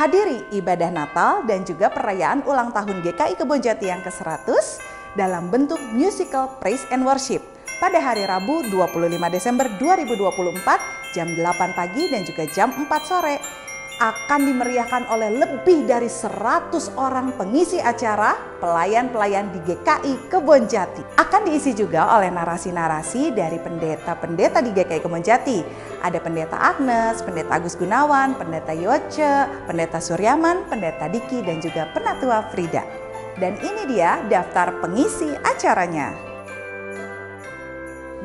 Hadiri ibadah Natal dan juga perayaan ulang tahun GKI Kebonjati yang ke-100 dalam bentuk musical Praise and Worship pada hari Rabu 25 Desember 2024 jam 8 pagi dan juga jam 4 sore. Akan dimeriahkan oleh lebih dari 100 orang pengisi acara, pelayan-pelayan di GKI Kebonjati. Akan diisi juga oleh narasi-narasi dari pendeta-pendeta di GKI Kebonjati. Ada Pendeta Agnes, Pendeta Agus Gunawan, Pendeta Yoce, Pendeta Suryaman, Pendeta Diki, dan juga Penatua Frida. Dan ini dia daftar pengisi acaranya.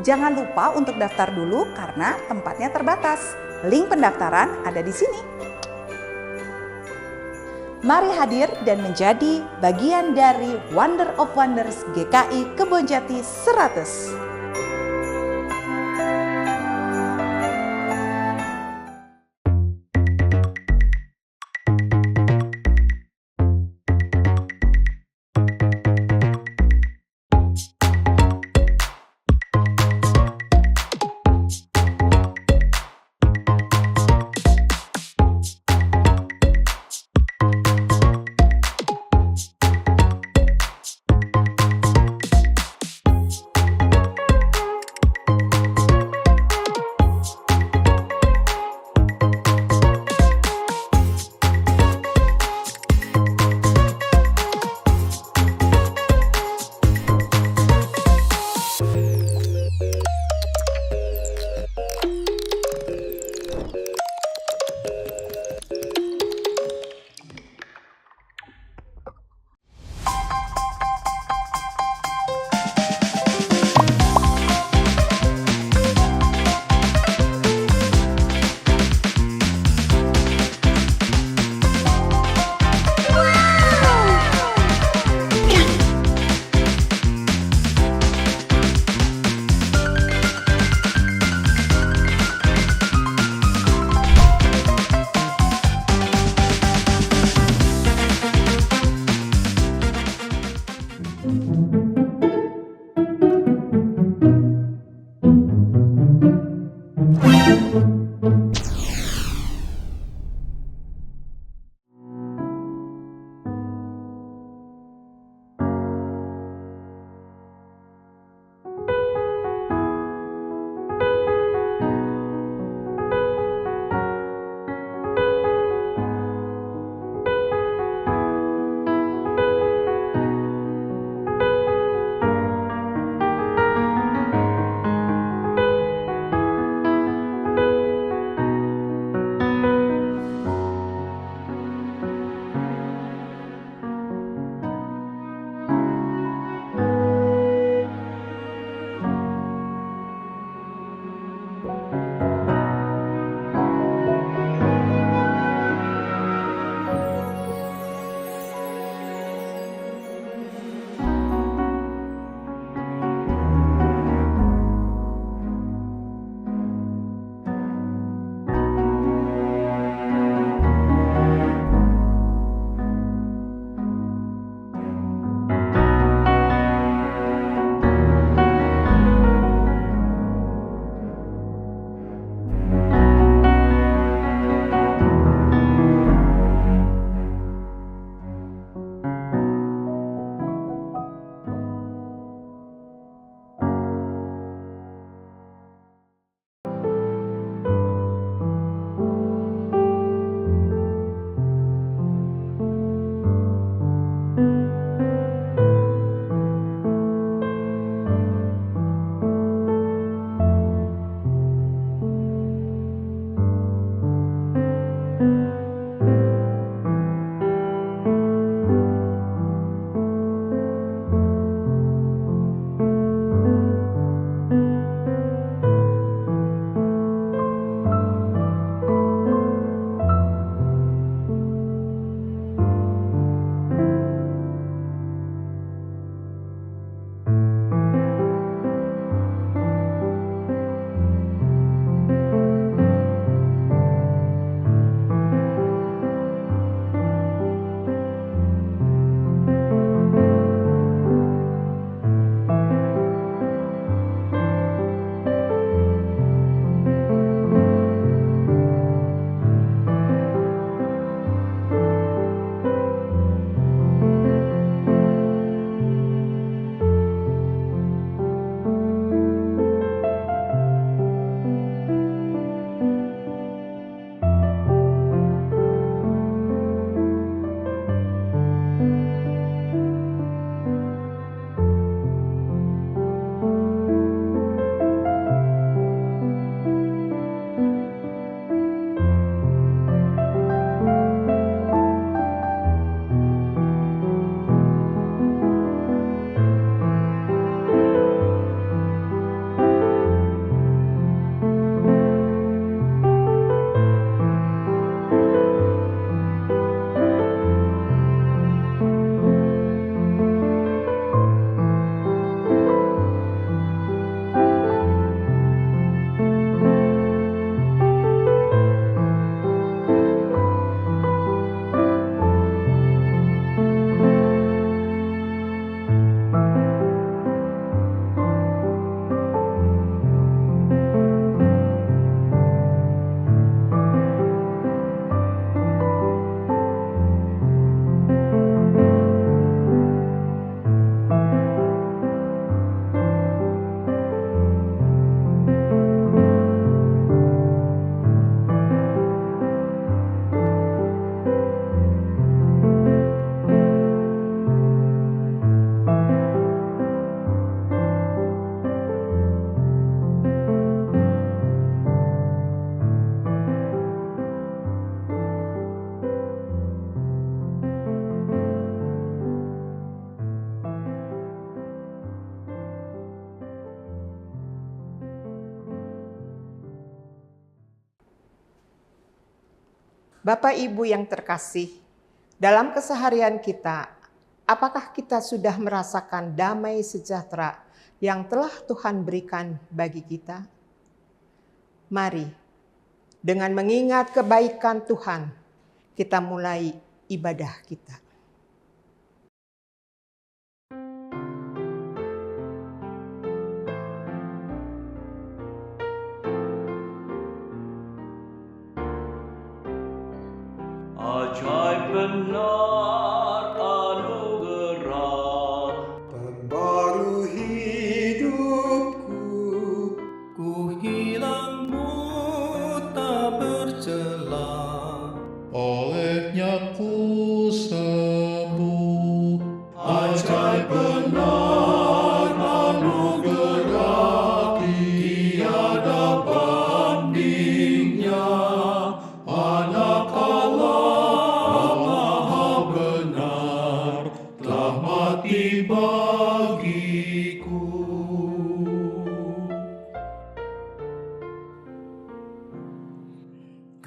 Jangan lupa untuk daftar dulu karena tempatnya terbatas. Link pendaftaran ada di sini. Mari hadir dan menjadi bagian dari Wonder of Wonders GKI Kebonjati 100. Bapak Ibu yang terkasih, dalam keseharian kita, apakah kita sudah merasakan damai sejahtera yang telah Tuhan berikan bagi kita? Mari, dengan mengingat kebaikan Tuhan, kita mulai ibadah kita. Ajaib benar anugerah, pembaru hidupku, ku hilang buta bercela, olehnya ku sembuh. ajaib benar anugerah, tiada bandingnya, anak Allah maha benar, telah mati bagiku.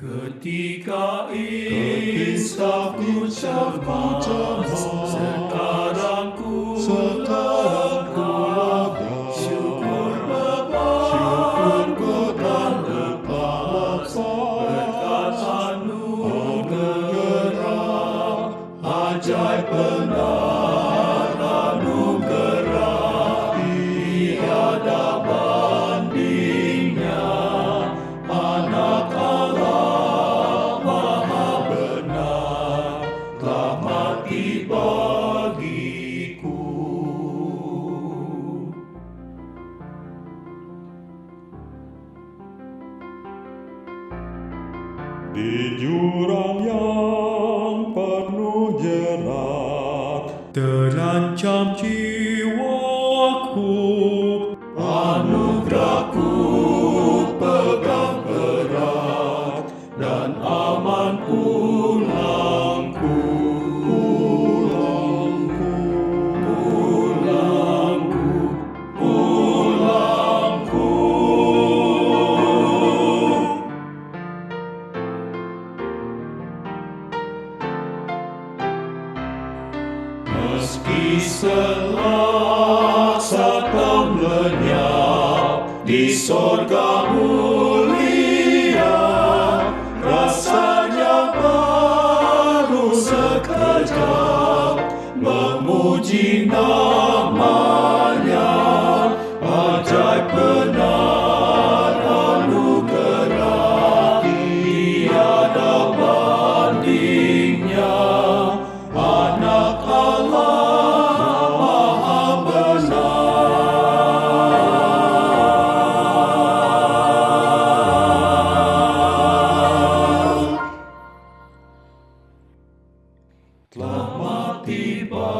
Ketika insafku cermas, sekarang ku lega, syukur Bapa dan lepas, berkat anugerah, ajaib benar anugerah, tiada bandingnya, anak Allah maha benar, telah mati bagiku. Di jurang yang penuh jerat, Terancam jiwaku, anugerahku pegang erat, dan aman pulangku, pulangku, pulangku, pulangku. Meski selaksa tahun lenyap di sorga mulia, rasanya baru sekejap memuji namanya, ajaib benar anugerah, tiada bandingnya, anak Allah maha benar, telah mati bagiku.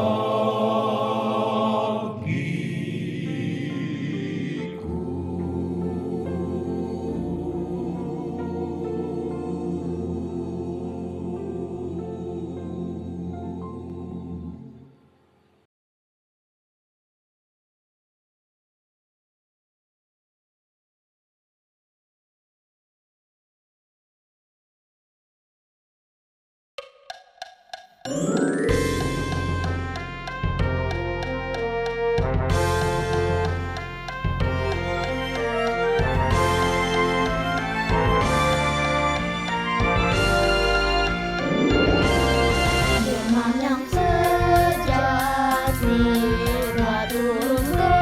Firman yang sejati telah turun ke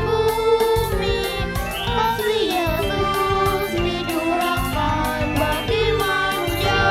bumi, kasih Yesus dicurahkan bagi manusia.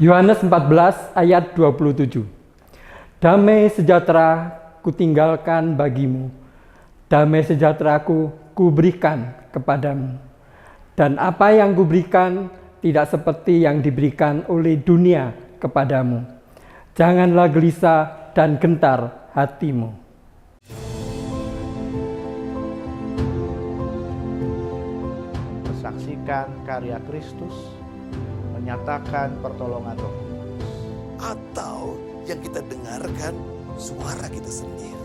Yohanes 14 ayat 27. Damai sejahtera kutinggalkan bagimu, damai sejahteraku kuberikan kepadamu. Dan apa yang kuberikan tidak seperti yang diberikan oleh dunia kepadamu. Janganlah gelisah dan gentar hatimu. Saksikan karya Kristus, menyatakan pertolongan Roh Kudus. Atau yang kita dengarkan suara kita sendiri.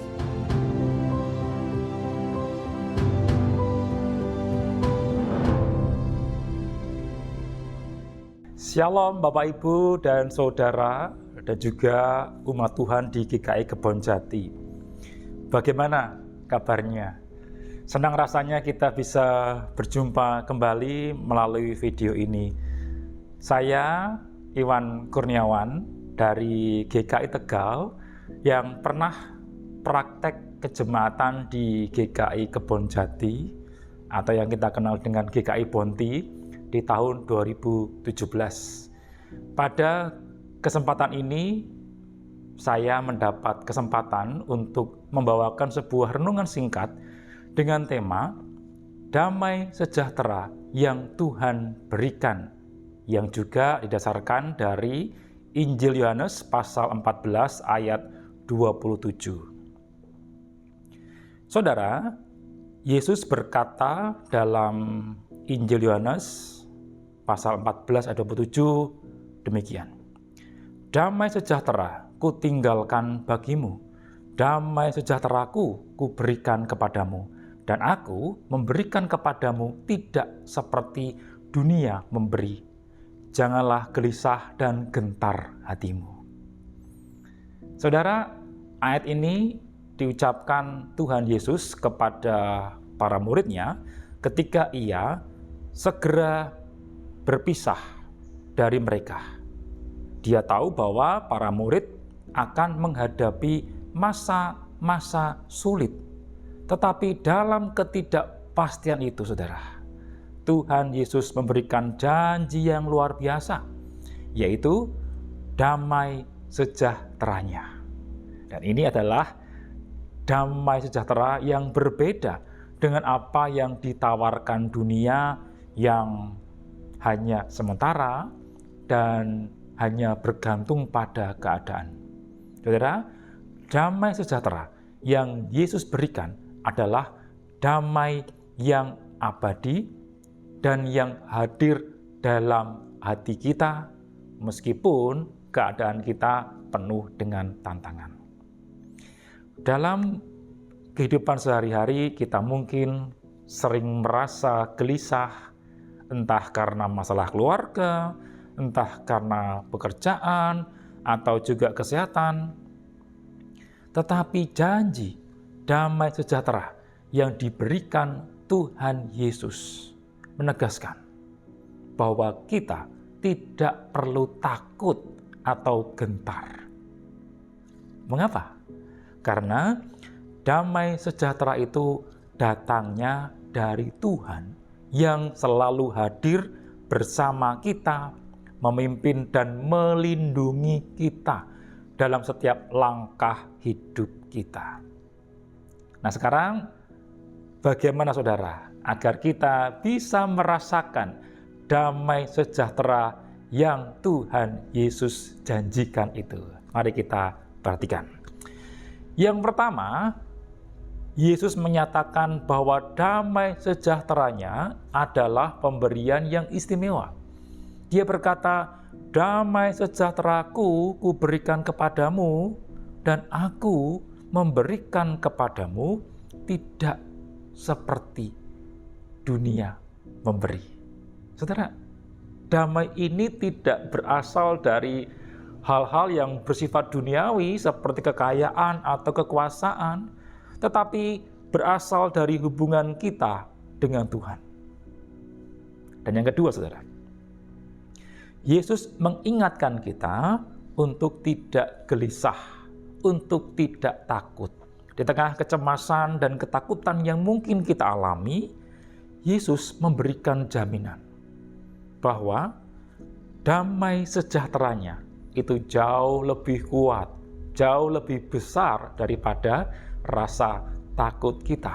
Shalom Bapak Ibu dan Saudara dan juga umat Tuhan di GKI Kebonjati. Bagaimana kabarnya? Senang rasanya kita bisa berjumpa kembali melalui video ini. Saya Iwan Kurniawan dari GKI Tegal yang pernah praktek kejemaatan di GKI Kebonjati atau yang kita kenal dengan GKI Bonti di tahun 2017. Pada kesempatan ini saya mendapat kesempatan untuk membawakan sebuah renungan singkat dengan tema Damai Sejahtera yang Tuhan Berikan, yang juga didasarkan dari Injil Yohanes pasal 14 ayat 27. Saudara, Yesus berkata dalam Injil Yohanes pasal 14 ayat 27 demikian. Damai sejahtera kutinggalkan bagimu, damai sejahteraku kuberikan kepadamu. Dan aku memberikan kepadamu tidak seperti dunia memberi. Janganlah gelisah dan gentar hatimu. Saudara, ayat ini diucapkan Tuhan Yesus kepada para muridnya ketika ia segera berpisah dari mereka. Dia tahu bahwa para murid akan menghadapi masa-masa sulit. Tetapi dalam ketidakpastian itu, saudara, Tuhan Yesus memberikan janji yang luar biasa, yaitu damai sejahteranya. Dan ini adalah damai sejahtera yang berbeda dengan apa yang ditawarkan dunia yang hanya sementara dan hanya bergantung pada keadaan. Saudara, damai sejahtera yang Yesus berikan adalah damai yang abadi dan yang hadir dalam hati kita meskipun keadaan kita penuh dengan tantangan. Dalam kehidupan sehari-hari kita mungkin sering merasa gelisah, entah karena masalah keluarga, entah karena pekerjaan, atau juga kesehatan. Tetapi janji damai sejahtera yang diberikan Tuhan Yesus menegaskan bahwa kita tidak perlu takut atau gentar. Mengapa? Karena damai sejahtera itu datangnya dari Tuhan yang selalu hadir bersama kita, memimpin dan melindungi kita dalam setiap langkah hidup kita. Nah sekarang bagaimana saudara agar kita bisa merasakan damai sejahtera yang Tuhan Yesus janjikan itu? Mari kita perhatikan. Yang pertama, Yesus menyatakan bahwa damai sejahteranya adalah pemberian yang istimewa. Dia berkata, damai sejahteraku kuberikan kepadamu dan aku memberikan kepadamu tidak seperti dunia memberi. Saudara, damai ini tidak berasal dari hal-hal yang bersifat duniawi seperti kekayaan atau kekuasaan, tetapi berasal dari hubungan kita dengan Tuhan. Dan yang kedua, saudara, Yesus mengingatkan kita untuk tidak gelisah, untuk tidak takut. Di tengah kecemasan dan ketakutan yang mungkin kita alami, Yesus memberikan jaminan bahwa damai sejahteranya itu jauh lebih kuat, jauh lebih besar daripada rasa takut kita.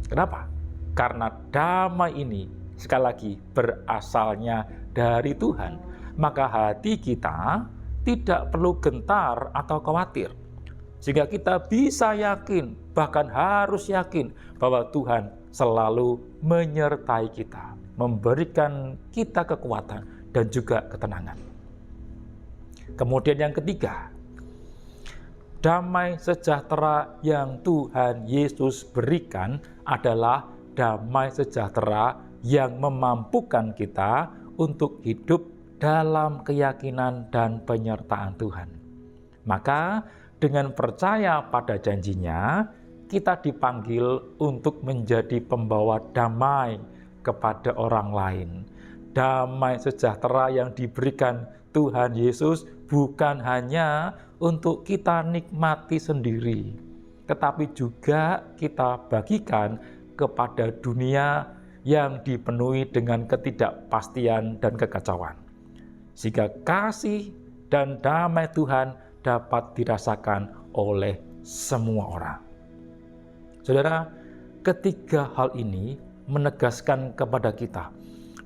Kenapa? Karena damai ini sekali lagi berasalnya dari Tuhan, maka hati kita tidak perlu gentar atau khawatir. Sehingga kita bisa yakin, bahkan harus yakin bahwa Tuhan selalu menyertai kita, memberikan kita kekuatan dan juga ketenangan. Kemudian yang ketiga, damai sejahtera yang Tuhan Yesus berikan adalah damai sejahtera yang memampukan kita untuk hidup dalam keyakinan dan penyertaan Tuhan. Maka dengan percaya pada janjinya, kita dipanggil untuk menjadi pembawa damai kepada orang lain. Damai sejahtera yang diberikan Tuhan Yesus bukan hanya untuk kita nikmati sendiri, tetapi juga kita bagikan kepada dunia yang dipenuhi dengan ketidakpastian dan kekacauan. Sehingga kasih dan damai Tuhan dapat dirasakan oleh semua orang. Saudara, ketiga hal ini menegaskan kepada kita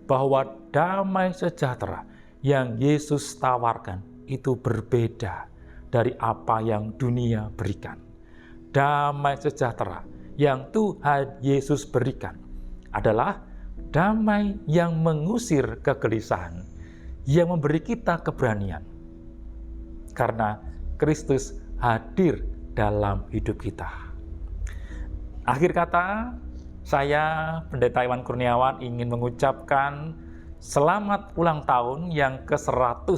bahwa damai sejahtera yang Yesus tawarkan itu berbeda dari apa yang dunia berikan. Damai sejahtera yang Tuhan Yesus berikan adalah damai yang mengusir kegelisahan, yang memberi kita keberanian. Karena Kristus hadir dalam hidup kita. Akhir kata, saya Pendeta Iwan Kurniawan ingin mengucapkan selamat ulang tahun yang ke-100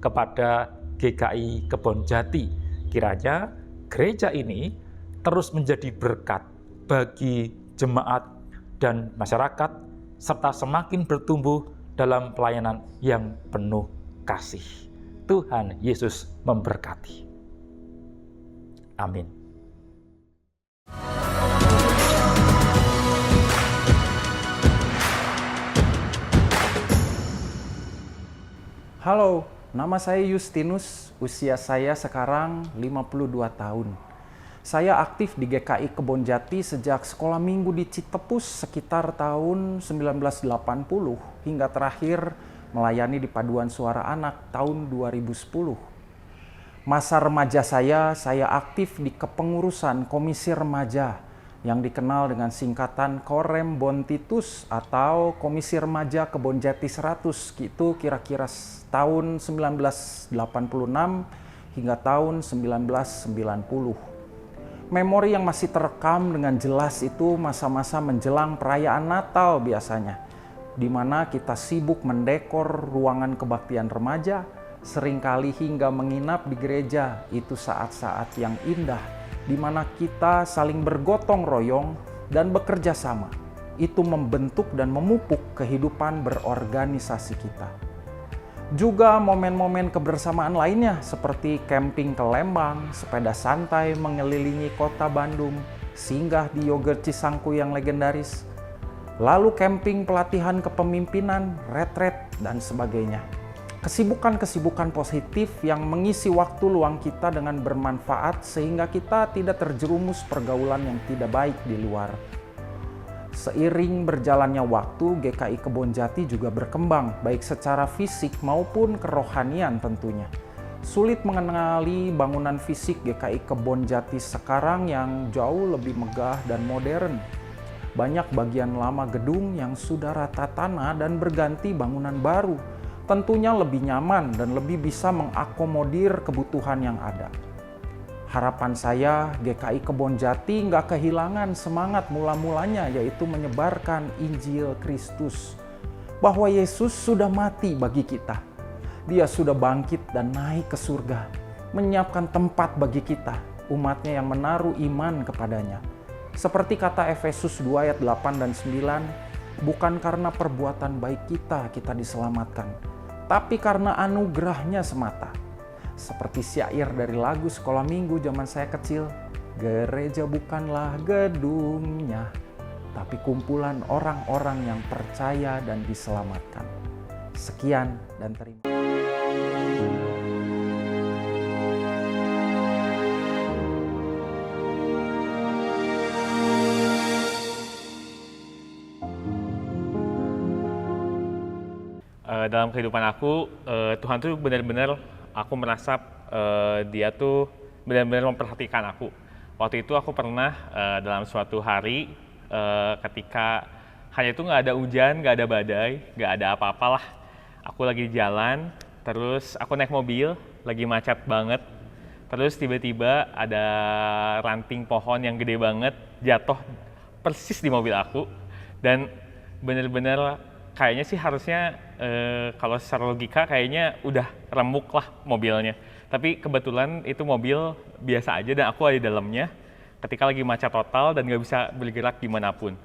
kepada GKI Kebonjati. Kiranya gereja ini terus menjadi berkat bagi jemaat dan masyarakat, serta semakin bertumbuh dalam pelayanan yang penuh kasih. Tuhan Yesus memberkati. Amin. Halo, nama saya Justinus, usia saya sekarang 52 tahun. Saya aktif di GKI Kebonjati sejak sekolah minggu di Citepus sekitar tahun 1980 hingga terakhir melayani di Paduan Suara Anak tahun 2010. Masa remaja saya aktif di kepengurusan Komisi Remaja yang dikenal dengan singkatan Korem Bontitus atau Komisi Remaja Kebonjati 100, itu kira-kira tahun 1986 hingga tahun 1990. Memori yang masih terekam dengan jelas itu masa-masa menjelang perayaan Natal biasanya, di mana kita sibuk mendekor ruangan kebaktian remaja, seringkali hingga menginap di gereja. Itu saat-saat yang indah, di mana kita saling bergotong royong dan bekerja sama. Itu membentuk dan memupuk kehidupan berorganisasi kita. Juga momen-momen kebersamaan lainnya seperti camping ke Lembang, sepeda santai mengelilingi kota Bandung, singgah di Yogurt Cisangku yang legendaris, lalu camping pelatihan kepemimpinan, retret, dan sebagainya. Kesibukan-kesibukan positif yang mengisi waktu luang kita dengan bermanfaat sehingga kita tidak terjerumus pergaulan yang tidak baik di luar. Seiring berjalannya waktu, GKI Kebonjati juga berkembang, baik secara fisik maupun kerohanian tentunya. Sulit mengenali bangunan fisik GKI Kebonjati sekarang yang jauh lebih megah dan modern. Banyak bagian lama gedung yang sudah rata tanah dan berganti bangunan baru. Tentunya lebih nyaman dan lebih bisa mengakomodir kebutuhan yang ada. Harapan saya GKI Kebonjati nggak kehilangan semangat mula-mulanya, yaitu menyebarkan Injil Kristus. Bahwa Yesus sudah mati bagi kita. Dia sudah bangkit dan naik ke surga. Menyiapkan tempat bagi kita, umatnya yang menaruh iman kepadanya. Seperti kata Efesus 2 ayat 8 dan 9, bukan karena perbuatan baik kita diselamatkan, tapi karena anugerahnya semata. Seperti syair dari lagu sekolah minggu zaman saya kecil, gereja bukanlah gedungnya, tapi kumpulan orang-orang yang percaya dan diselamatkan. Sekian dan terima kasih. Dalam kehidupan aku, Tuhan tuh benar-benar aku merasa Dia tuh benar-benar memperhatikan aku. Waktu itu aku pernah dalam suatu hari ketika hanya itu nggak ada hujan, nggak ada badai, nggak ada apa-apalah. Aku lagi jalan, terus aku naik mobil, lagi macet banget. Terus tiba-tiba ada ranting pohon yang gede banget jatuh persis di mobil aku. Dan benar-benar kayaknya sih harusnya kalau secara logika kayaknya udah remuk lah mobilnya. Tapi kebetulan itu mobil biasa aja dan aku ada di dalamnya ketika lagi macet total dan nggak bisa bergerak dimanapun.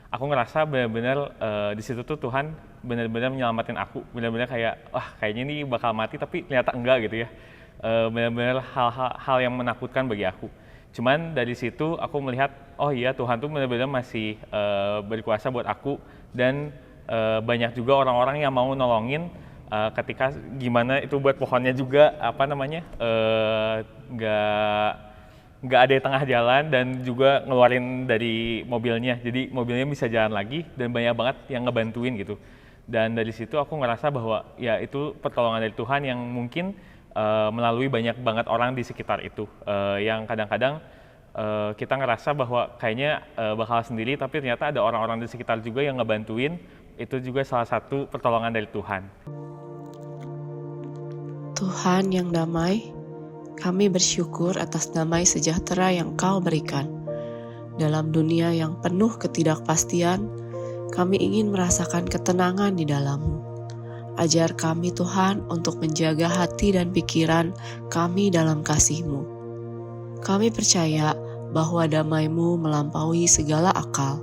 Aku ngerasa benar-benar di situ tuh Tuhan benar-benar menyelamatin aku. Benar-benar kayak, wah kayaknya ini bakal mati tapi ternyata enggak gitu ya. Benar-benar hal yang menakutkan bagi aku. Cuman dari situ aku melihat, oh iya Tuhan tuh benar-benar masih berkuasa buat aku dan banyak juga orang-orang yang mau nolongin ketika gimana itu buat pohonnya juga nggak ada di tengah jalan dan juga ngeluarin dari mobilnya, jadi mobilnya bisa jalan lagi dan banyak banget yang ngebantuin gitu. Dan dari situ aku ngerasa bahwa ya itu pertolongan dari Tuhan yang mungkin melalui banyak banget orang di sekitar itu yang kadang-kadang kita ngerasa bahwa kayaknya bakal sendiri tapi ternyata ada orang-orang di sekitar juga yang ngebantuin. Itu juga salah satu pertolongan dari Tuhan. Tuhan yang damai, kami bersyukur atas damai sejahtera yang Kau berikan. Dalam dunia yang penuh ketidakpastian, kami ingin merasakan ketenangan di dalam-Mu. Ajar kami Tuhan untuk menjaga hati dan pikiran kami dalam kasih-Mu. Kami percaya bahwa damai-Mu melampaui segala akal.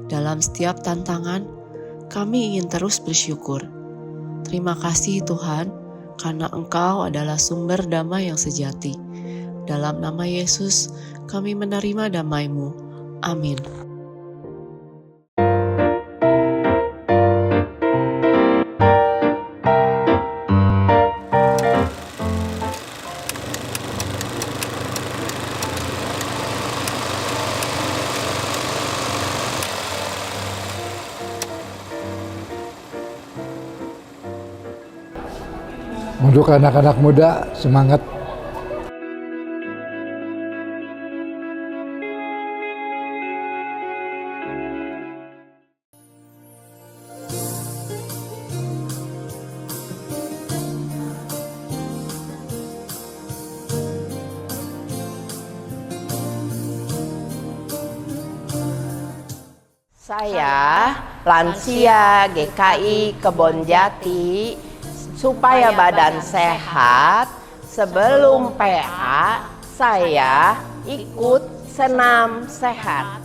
Dalam setiap tantangan, kami ingin terus bersyukur. Terima kasih Tuhan, karena Engkau adalah sumber damai yang sejati. Dalam nama Yesus, kami menerima damai-Mu. Amin. Untuk anak-anak muda, semangat. Saya lansia GKI Kebonjati supaya badan sehat. Sebelum PA saya ikut senam sehat.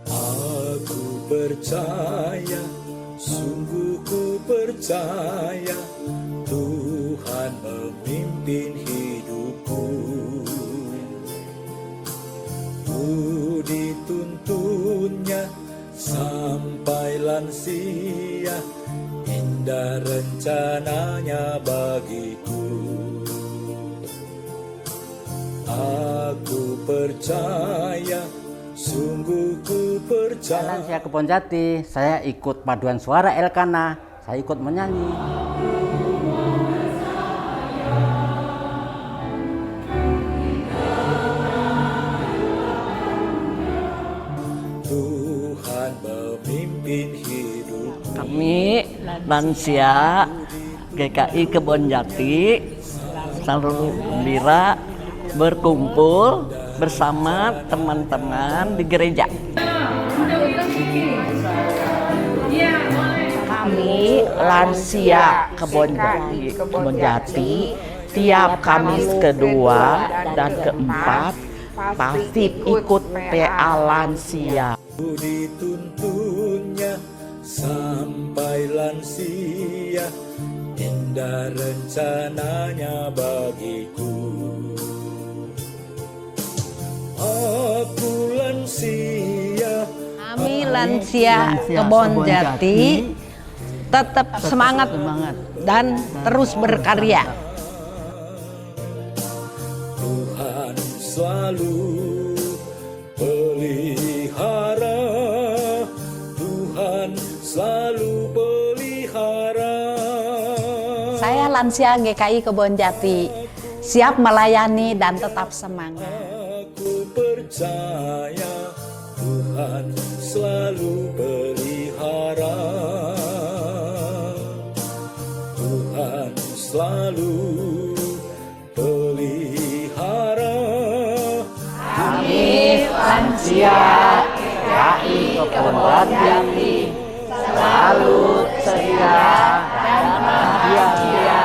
Aku percaya, sungguh ku percaya, Tuhan memimpin hidupku. Ku dituntunnya sampai lansia, indah rencananya bagiku. Aku percaya, sungguh ku percaya. Lansia Kebonjati, saya ikut paduan suara Elkana, saya ikut menyanyi. Tuhan memimpin hidup. Kami lansia GKI Kebonjati selalu gembira berkumpul bersama teman-teman di gereja. Kami lansia Kebonjati tiap Kamis kedua dan keempat pasti ikut PA lansia. Ku dituntunnya sampai lansia, indah rencananya bagiku. Aku lansia, kami lansia Kebonjati tetap semangat dan terus berkarya. Tuhan selalu pelihara, Tuhan selalu pelihara. Saya lansia GKI Kebonjati, siap melayani dan tetap semangat. Aku percaya Tuhan selalu pelihara, Tuhan selalu pelihara. Kami lansia GKI Kebonjati selalu ceria dan bahagia.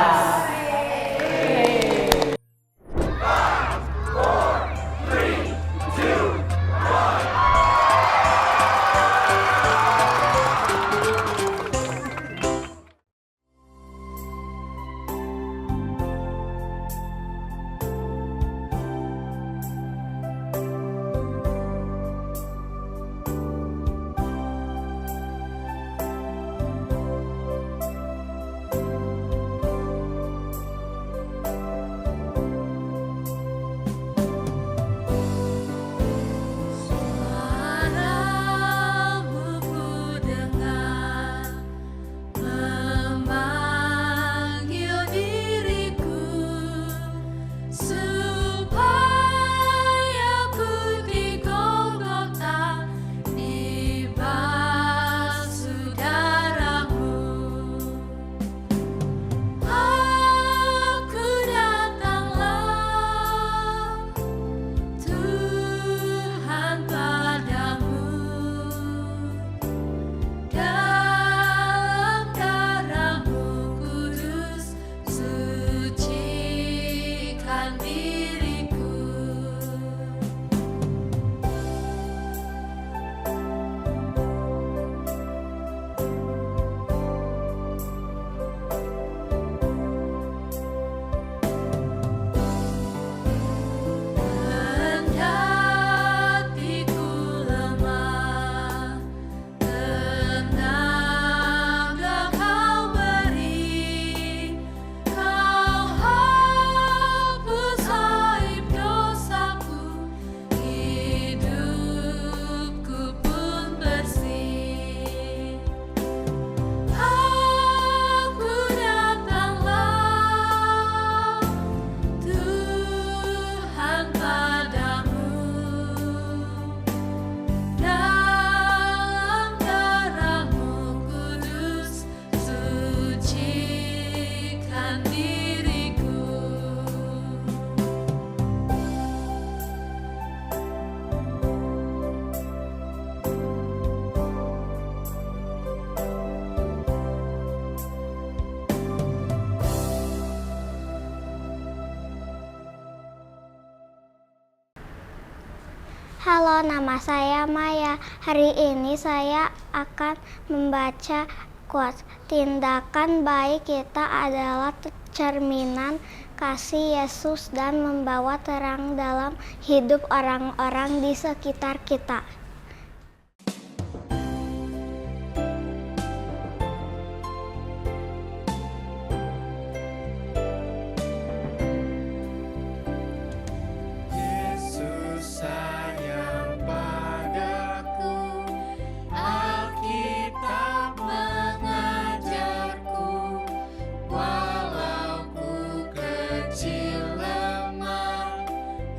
Halo, nama saya Maya. Hari ini saya akan membaca quotes. Tindakan baik kita adalah cerminan kasih Yesus dan membawa terang dalam hidup orang-orang di sekitar kita.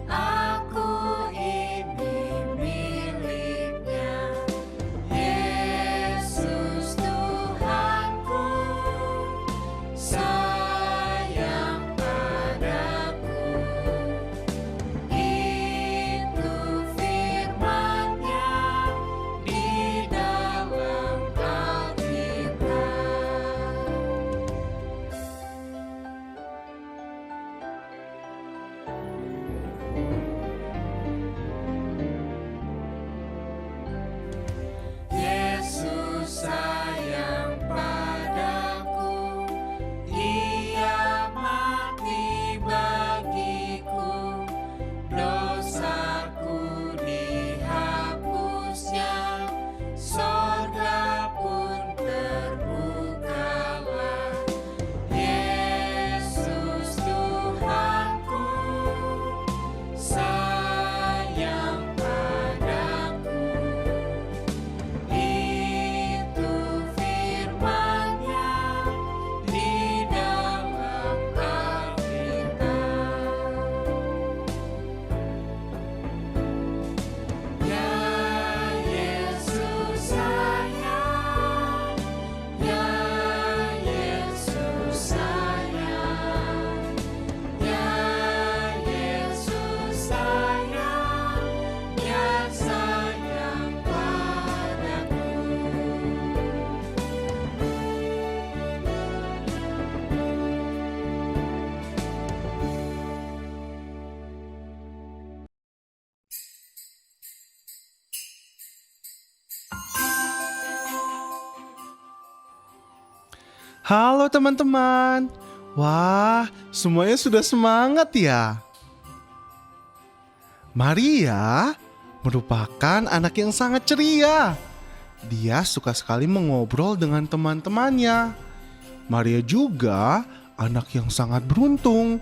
Aku ini milik Halo teman-teman. Wah, semuanya sudah semangat ya. Maria merupakan anak yang sangat ceria. Dia suka sekali mengobrol dengan teman-temannya. Maria juga anak yang sangat beruntung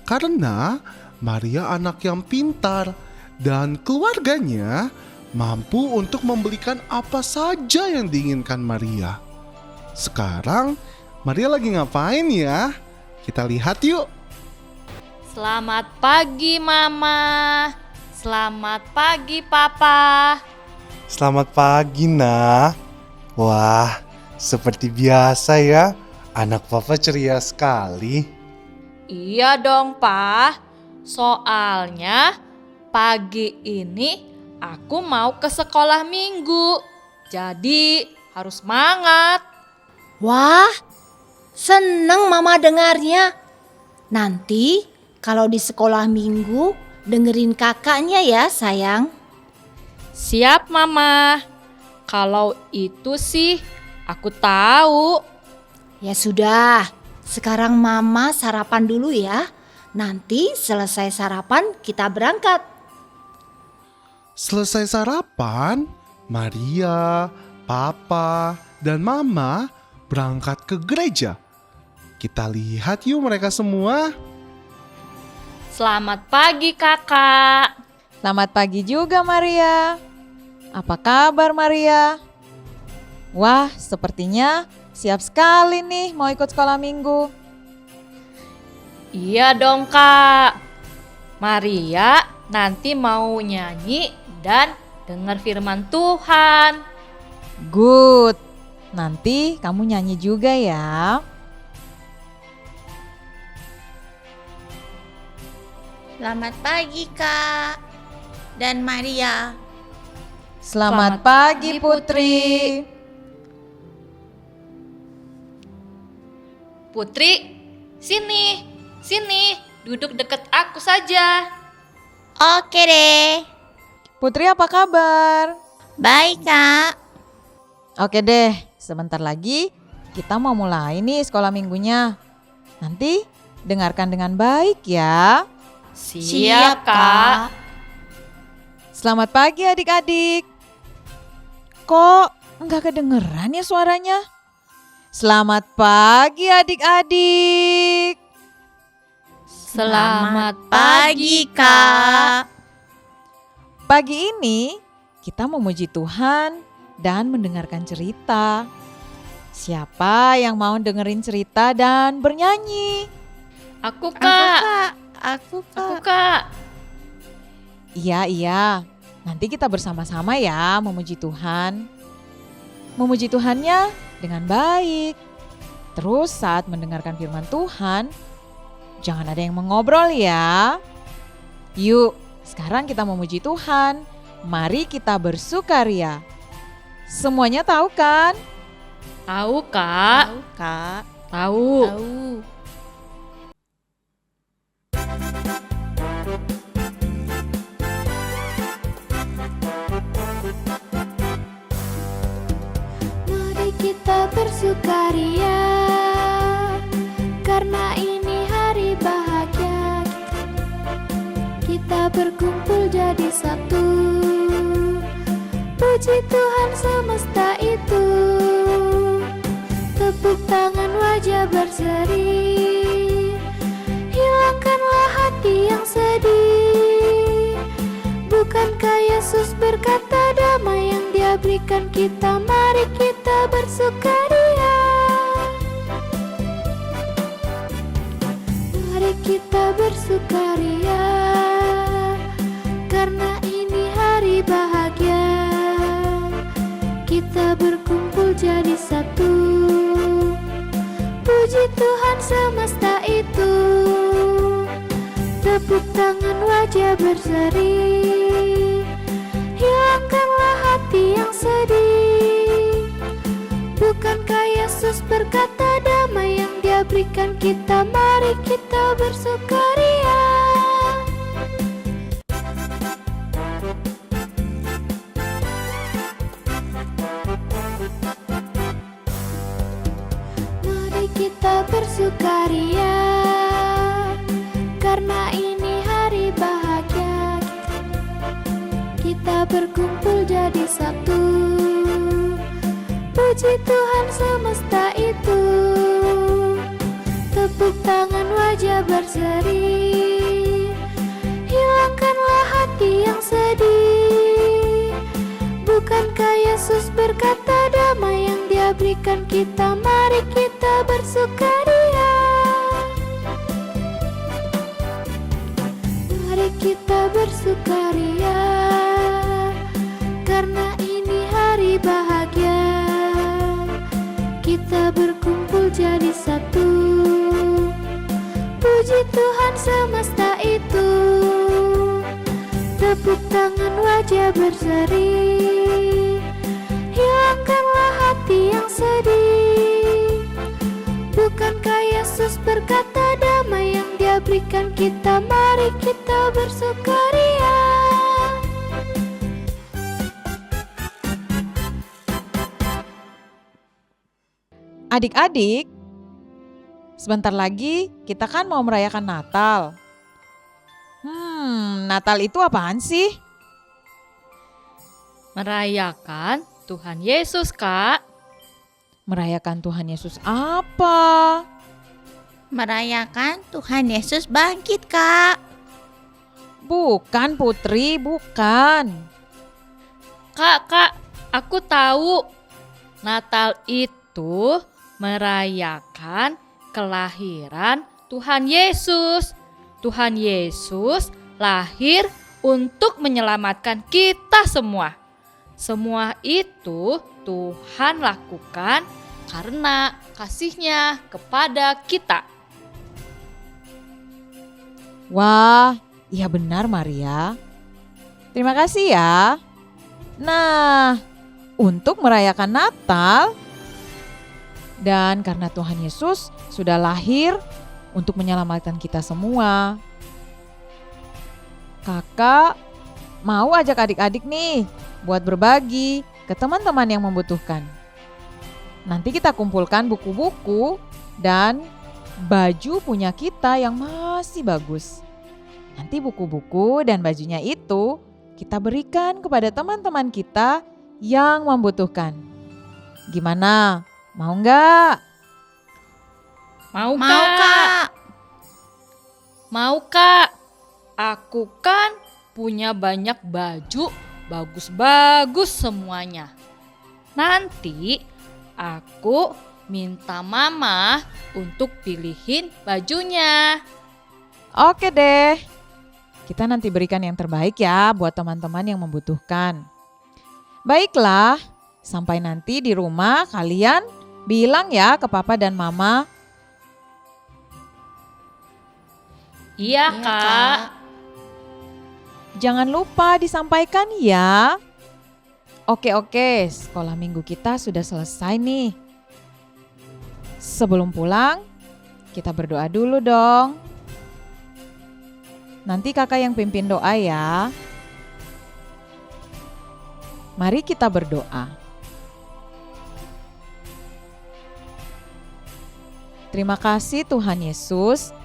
karena Maria anak yang pintar dan keluarganya mampu untuk membelikan apa saja yang diinginkan Maria. Sekarang Maria lagi ngapain ya? Kita lihat yuk. Selamat pagi Mama. Selamat pagi Papa. Selamat pagi nak. Wah, seperti biasa ya. Anak Papa ceria sekali. Iya dong Pak. Soalnya pagi ini aku mau ke sekolah minggu. Jadi harus semangat. Wah, seneng Mama dengarnya. Nanti kalau di sekolah minggu dengerin kakaknya ya sayang. Siap Mama. Kalau itu sih aku tahu. Ya sudah, sekarang Mama sarapan dulu ya. Nanti selesai sarapan kita berangkat. Selesai sarapan, Maria, Papa, dan Mama berangkat ke gereja. Kita lihat yuk mereka semua. Selamat pagi kakak. Selamat pagi juga Maria. Apa kabar Maria? Wah, sepertinya siap sekali nih mau ikut sekolah minggu. Iya dong kak. Maria nanti mau nyanyi dan dengar firman Tuhan. Good. Nanti kamu nyanyi juga ya. Selamat pagi Kak dan Maria. Selamat pagi Putri. Putri, sini, duduk deket aku saja. Oke deh. Putri apa kabar? Baik Kak. Oke deh, sebentar lagi kita mau mulai nih sekolah minggunya. Nanti dengarkan dengan baik ya. Siap Kak. Selamat pagi adik-adik. Kok enggak kedengeran ya suaranya? Selamat pagi adik-adik. Selamat pagi Kak. Pagi ini kita memuji Tuhan dan mendengarkan cerita. Siapa yang mau dengerin cerita dan bernyanyi? Aku Kak. Aku Kak. Iya. Nanti kita bersama-sama ya memuji Tuhan. Memuji Tuhannya dengan baik. Terus saat mendengarkan firman Tuhan, jangan ada yang mengobrol ya. Yuk, sekarang kita memuji Tuhan. Mari kita bersukaria. Semuanya tahu kan? Tahu Kak. Tahu. Mari kita bersukaria karena ini hari bahagia. Kita berkumpul jadi satu. Puji Tuhan semesta itu. Tepuk tangan wajah berseri. Hilangkanlah hati yang sedih. Bukankah Yesus berkata damai yang Dia berikan kita? Mari kita bersukaria. Mari kita bersukaria karena ini hari bahagia. Kita berkumpul jadi satu. Puji Tuhan semesta itu. Tepuk tangan wajah berseri. Hilangkanlah hati yang sedih. Bukankah Yesus berkata damai yang Dia berikan kita? Mari kita bersukaria. Mari kita bersukaria, karena ini hari bahagia. Kita berkumpul jadi satu. Puji Tuhan semesta itu. Tepuk tangan, wajah berseri. Hilangkanlah hati yang sedih. Bukankah Yesus berkata damai yang Dia berikan kita? Mari kita bersukaria. Mari kita bersukaria, karena ini hari bahagia. Kita berkumpul jadi satu. Puji Tuhan semesta itu. Tepuk tangan, wajah berseri. Hilangkanlah hati yang sedih. Bukankah Yesus berkata damai yang Dia berikan kita? Mari kita bersukaria. Adik-adik, sebentar lagi kita kan mau merayakan Natal. Natal itu apaan sih? Merayakan Tuhan Yesus, Kak. Merayakan Tuhan Yesus apa? Merayakan Tuhan Yesus bangkit, Kak. Bukan, Putri, bukan. Kak, aku tahu. Natal itu merayakan kelahiran Tuhan Yesus. Tuhan Yesus lahir untuk menyelamatkan kita semua. Semua itu Tuhan lakukan karena kasih-Nya kepada kita. Wah, iya benar Maria. Terima kasih ya. Nah, untuk merayakan Natal dan karena Tuhan Yesus sudah lahir untuk menyelamatkan kita semua, Kakak mau ajak adik-adik nih buat berbagi ke teman-teman yang membutuhkan. Nanti kita kumpulkan buku-buku dan baju punya kita yang masih bagus. Nanti buku-buku dan bajunya itu kita berikan kepada teman-teman kita yang membutuhkan. Gimana? Mau nggak? Mau, Kak. Mau, Kak. Aku kan punya banyak baju bagus-bagus semuanya. Nanti aku minta Mama untuk pilihin bajunya. Oke deh. Kita nanti berikan yang terbaik ya buat teman-teman yang membutuhkan. Baiklah, sampai nanti di rumah kalian bilang ya ke Papa dan Mama. Iya, Kak. Jangan lupa disampaikan ya. Oke, sekolah minggu kita sudah selesai nih. Sebelum pulang, kita berdoa dulu dong. Nanti kakak yang pimpin doa ya. Mari kita berdoa. Terima kasih Tuhan Yesus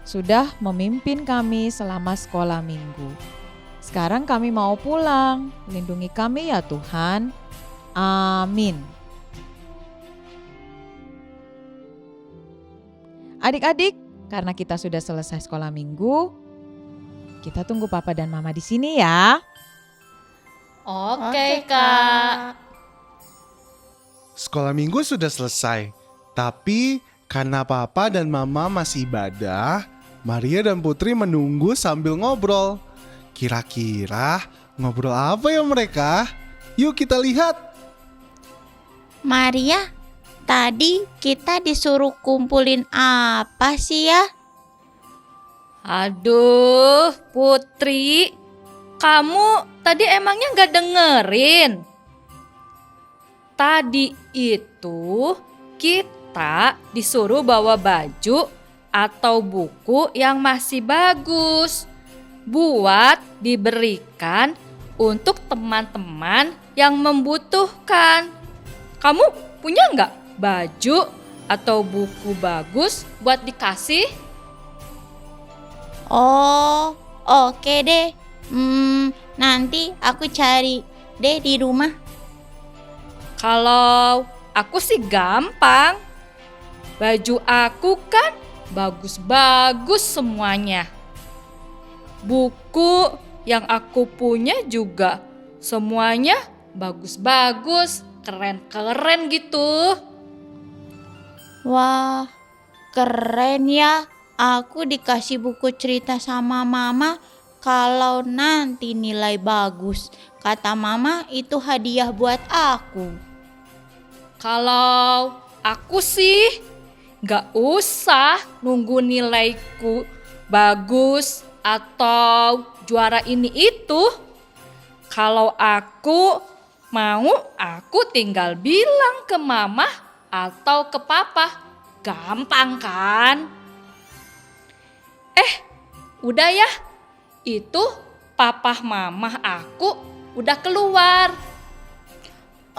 sudah memimpin kami selama sekolah minggu. Sekarang kami mau pulang. Lindungi kami ya Tuhan. Amin. Adik-adik, karena kita sudah selesai sekolah minggu, kita tunggu Papa dan Mama di sini ya. Oke, Kak. Sekolah minggu sudah selesai, tapi karena Papa dan Mama masih ibadah, Maria dan Putri menunggu sambil ngobrol. Kira-kira ngobrol apa ya mereka? Yuk kita lihat. Maria, tadi kita disuruh kumpulin apa sih ya? Aduh, Putri, kamu tadi emangnya gak dengerin? Tadi itu kita disuruh bawa baju atau buku yang masih bagus buat diberikan untuk teman-teman yang membutuhkan. Kamu punya nggak baju atau buku bagus buat dikasih? Oh, oke deh. Nanti aku cari deh di rumah. Kalau aku sih gampang. Baju aku kan bagus-bagus semuanya. Buku yang aku punya juga semuanya bagus-bagus, keren-keren gitu. Wah, keren ya. Aku dikasih buku cerita sama mama kalau nanti nilai bagus. Kata mama itu hadiah buat aku. Kalau aku sih gak usah nunggu nilaiku bagus atau juara ini itu. Kalau aku mau, aku tinggal bilang ke mama atau ke papa. Gampang kan? Udah ya, itu papa mama aku udah keluar.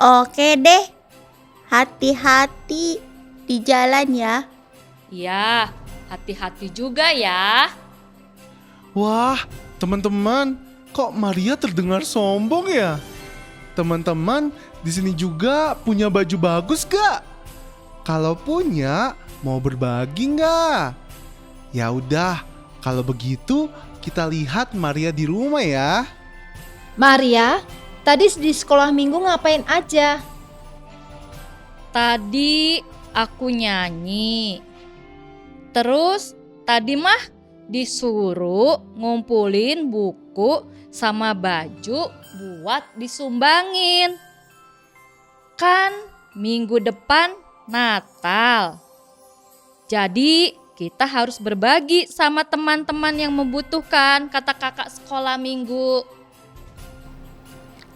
Oke deh, hati-hati di jalan ya. Ya, hati-hati juga ya. Wah, teman-teman, kok Maria terdengar sombong ya? Teman-teman, di sini juga punya baju bagus gak? Kalau punya, mau berbagi nggak? Ya udah, kalau begitu kita lihat Maria di rumah ya. Maria, tadi di sekolah minggu ngapain aja? Tadi aku nyanyi. Terus tadi mah disuruh ngumpulin buku sama baju buat disumbangin. Kan minggu depan Natal. Jadi kita harus berbagi sama teman-teman yang membutuhkan, kata kakak sekolah minggu.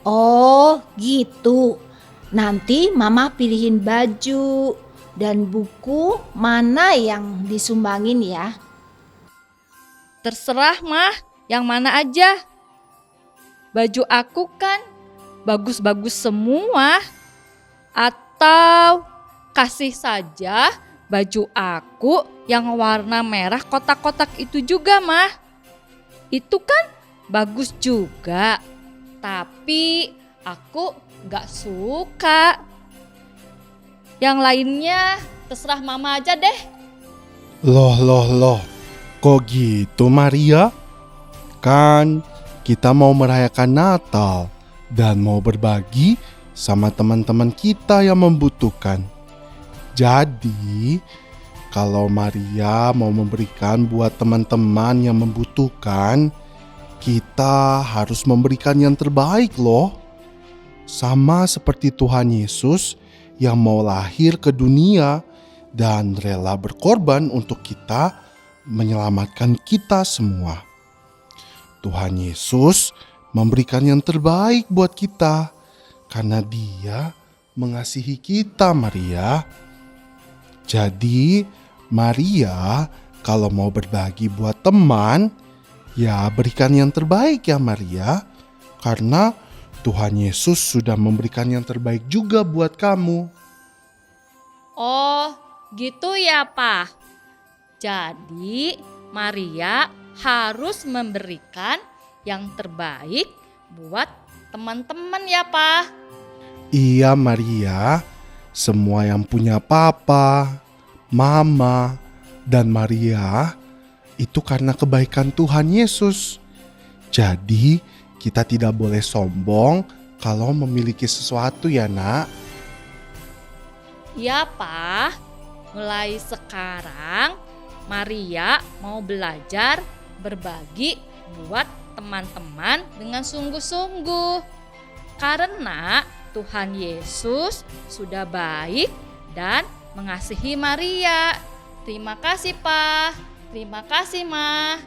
Oh gitu. Nanti mama pilihin baju dan buku mana yang disumbangin ya. Terserah mah, yang mana aja. Baju aku kan bagus-bagus semua. Atau kasih saja baju aku yang warna merah kotak-kotak itu juga mah. Itu kan bagus juga. Tapi aku gak suka. Yang lainnya terserah mama aja deh. Loh. Kok gitu Maria? Kan kita mau merayakan Natal dan mau berbagi sama teman-teman kita yang membutuhkan. Jadi, kalau Maria mau memberikan buat teman-teman yang membutuhkan, kita harus memberikan yang terbaik loh. Sama seperti Tuhan Yesus yang mau lahir ke dunia dan rela berkorban untuk kita, menyelamatkan kita semua. Tuhan Yesus memberikan yang terbaik buat kita karena Dia mengasihi kita, Maria. Jadi, Maria kalau mau berbagi buat teman, ya berikan yang terbaik ya Maria, karena Tuhan Yesus sudah memberikan yang terbaik juga buat kamu. Oh, gitu ya, Pak. Jadi, Maria harus memberikan yang terbaik buat teman-teman ya, Pak. Iya, Maria. Semua yang punya papa, mama, dan Maria itu karena kebaikan Tuhan Yesus. Jadi, kita tidak boleh sombong kalau memiliki sesuatu ya, Nak. Ya, Pak. Mulai sekarang Maria mau belajar berbagi buat teman-teman dengan sungguh-sungguh. Karena Tuhan Yesus sudah baik dan mengasihi Maria. Terima kasih, Pak. Terima kasih, Ma.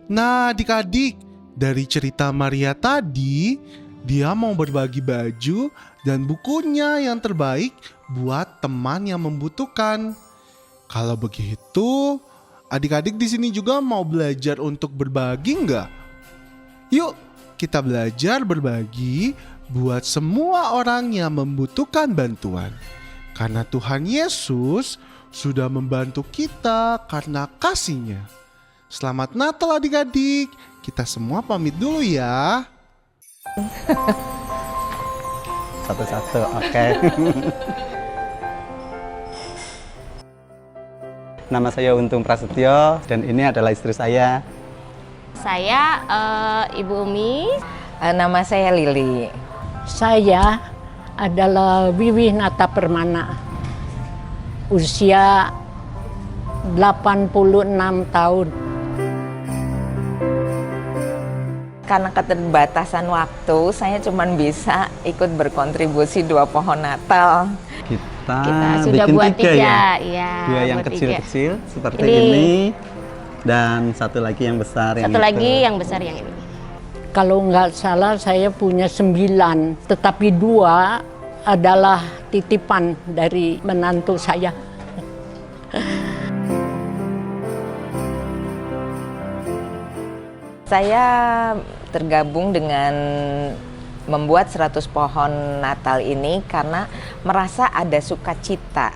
Nah, adik-adik, dari cerita Maria tadi, dia mau berbagi baju dan bukunya yang terbaik buat teman yang membutuhkan. Kalau begitu, adik-adik di sini juga mau belajar untuk berbagi nggak? Yuk, kita belajar berbagi buat semua orang yang membutuhkan bantuan. Karena Tuhan Yesus sudah membantu kita karena kasih-Nya. Selamat Natal adik-adik. Kita semua pamit dulu ya. Satu-satu, oke. Nama saya Untung Prasetyo dan ini adalah istri saya. Saya Ibu Umi. Nama saya Lili. Saya adalah Wiwih Nata Permana. Usia 86 tahun. Karena keterbatasan waktu, saya cuma bisa ikut berkontribusi 2 pohon Natal. Kita sudah bikin buat 3 ya. ya? 2 yang kecil-kecil seperti Ini. ini. Dan satu lagi yang besar yang Satu itu. lagi yang besar yang ini. Kalau nggak salah saya punya 9, tetapi 2 adalah titipan dari menantu saya. Saya tergabung dengan membuat 100 pohon Natal ini karena merasa ada sukacita,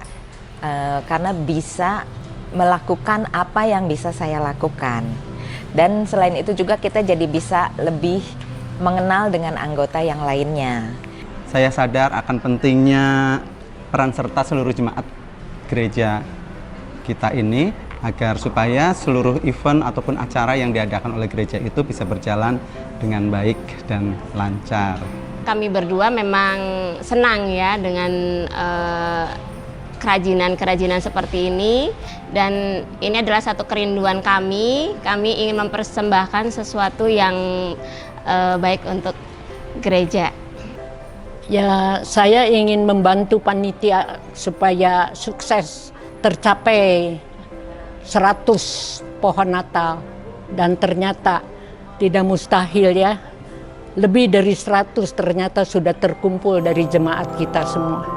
karena bisa melakukan apa yang bisa saya lakukan. Dan selain itu juga kita jadi bisa lebih mengenal dengan anggota yang lainnya. Saya sadar akan pentingnya peran serta seluruh jemaat gereja kita ini agar supaya seluruh event ataupun acara yang diadakan oleh gereja itu bisa berjalan dengan baik dan lancar. Kami berdua memang senang ya dengan kerajinan-kerajinan seperti ini, dan ini adalah satu kerinduan kami. Kami ingin mempersembahkan sesuatu yang baik untuk gereja. Ya, saya ingin membantu panitia supaya sukses tercapai 100 pohon Natal, dan ternyata tidak mustahil ya. Lebih dari 100 ternyata sudah terkumpul dari jemaat kita semua.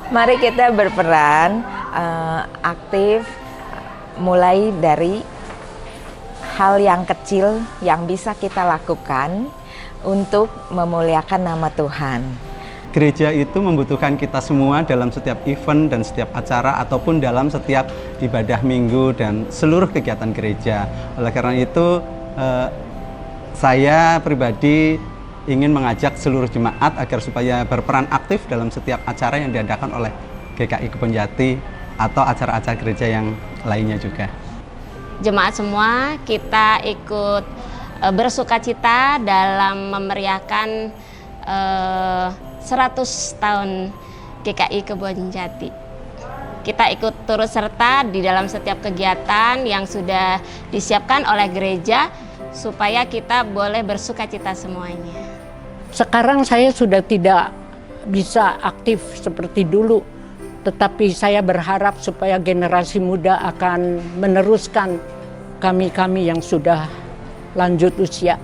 Mari kita berperan aktif, mulai dari hal yang kecil yang bisa kita lakukan untuk memuliakan nama Tuhan. Gereja itu membutuhkan kita semua dalam setiap event dan setiap acara ataupun dalam setiap ibadah minggu dan seluruh kegiatan gereja. Oleh karena itu saya pribadi ingin mengajak seluruh jemaat agar supaya berperan aktif dalam setiap acara yang diadakan oleh GKI Kebonjati atau acara-acara gereja yang lainnya juga. Jemaat semua kita ikut bersukacita dalam memeriahkan 100 tahun GKI Kebonjati. Kita ikut turut serta di dalam setiap kegiatan yang sudah disiapkan oleh gereja supaya kita boleh bersukacita semuanya. Sekarang saya sudah tidak bisa aktif seperti dulu, tetapi saya berharap supaya generasi muda akan meneruskan kami-kami yang sudah lanjut usia.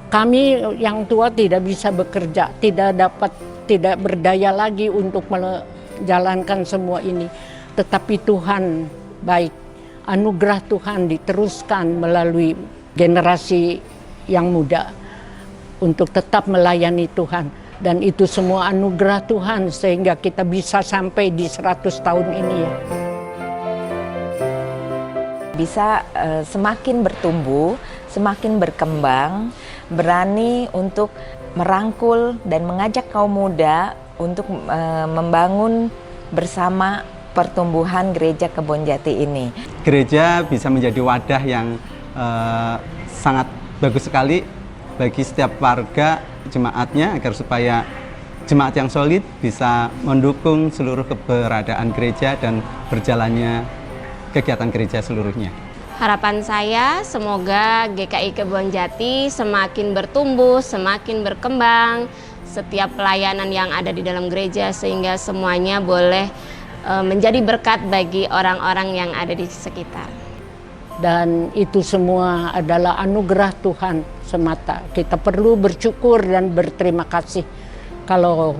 Kami yang tua tidak bisa bekerja, tidak berdaya lagi untuk menjalankan semua ini. Tetapi Tuhan baik, anugerah Tuhan diteruskan melalui generasi yang muda untuk tetap melayani Tuhan. Dan itu semua anugerah Tuhan sehingga kita bisa sampai di 100 tahun ini ya. Bisa semakin bertumbuh, semakin berkembang, berani untuk merangkul dan mengajak kaum muda untuk membangun bersama pertumbuhan gereja Kebonjati ini. Gereja bisa menjadi wadah yang sangat bagus sekali bagi setiap warga jemaatnya agar supaya jemaat yang solid bisa mendukung seluruh keberadaan gereja dan berjalannya kegiatan gereja seluruhnya. Harapan saya semoga GKI Kebonjati semakin bertumbuh, semakin berkembang, setiap pelayanan yang ada di dalam gereja sehingga semuanya boleh menjadi berkat bagi orang-orang yang ada di sekitar. Dan itu semua adalah anugerah Tuhan semata. Kita perlu bersyukur dan berterima kasih kalau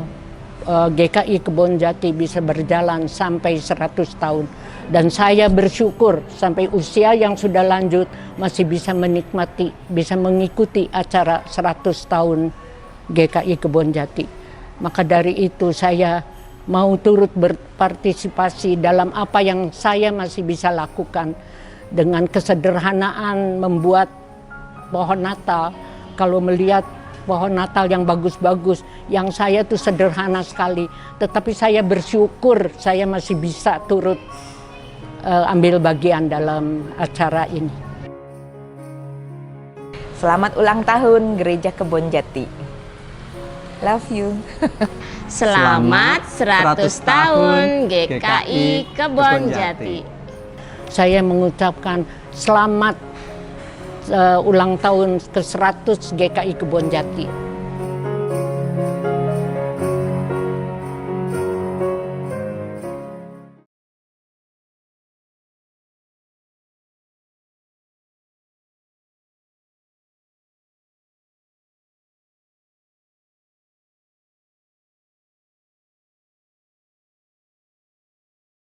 GKI Kebonjati bisa berjalan sampai 100 tahun. Dan saya bersyukur sampai usia yang sudah lanjut masih bisa menikmati, bisa mengikuti acara 100 tahun GKI Kebonjati. Maka dari itu saya mau turut berpartisipasi dalam apa yang saya masih bisa lakukan dengan kesederhanaan membuat pohon Natal. Kalau melihat pohon Natal yang bagus-bagus, yang saya tuh sederhana sekali, tetapi saya bersyukur saya masih bisa turut ambil bagian dalam acara ini. Selamat ulang tahun Gereja Kebonjati. Love you. Selamat 100 tahun GKI Kebonjati. Saya mengucapkan selamat ulang tahun ke-100 GKI Kebonjati.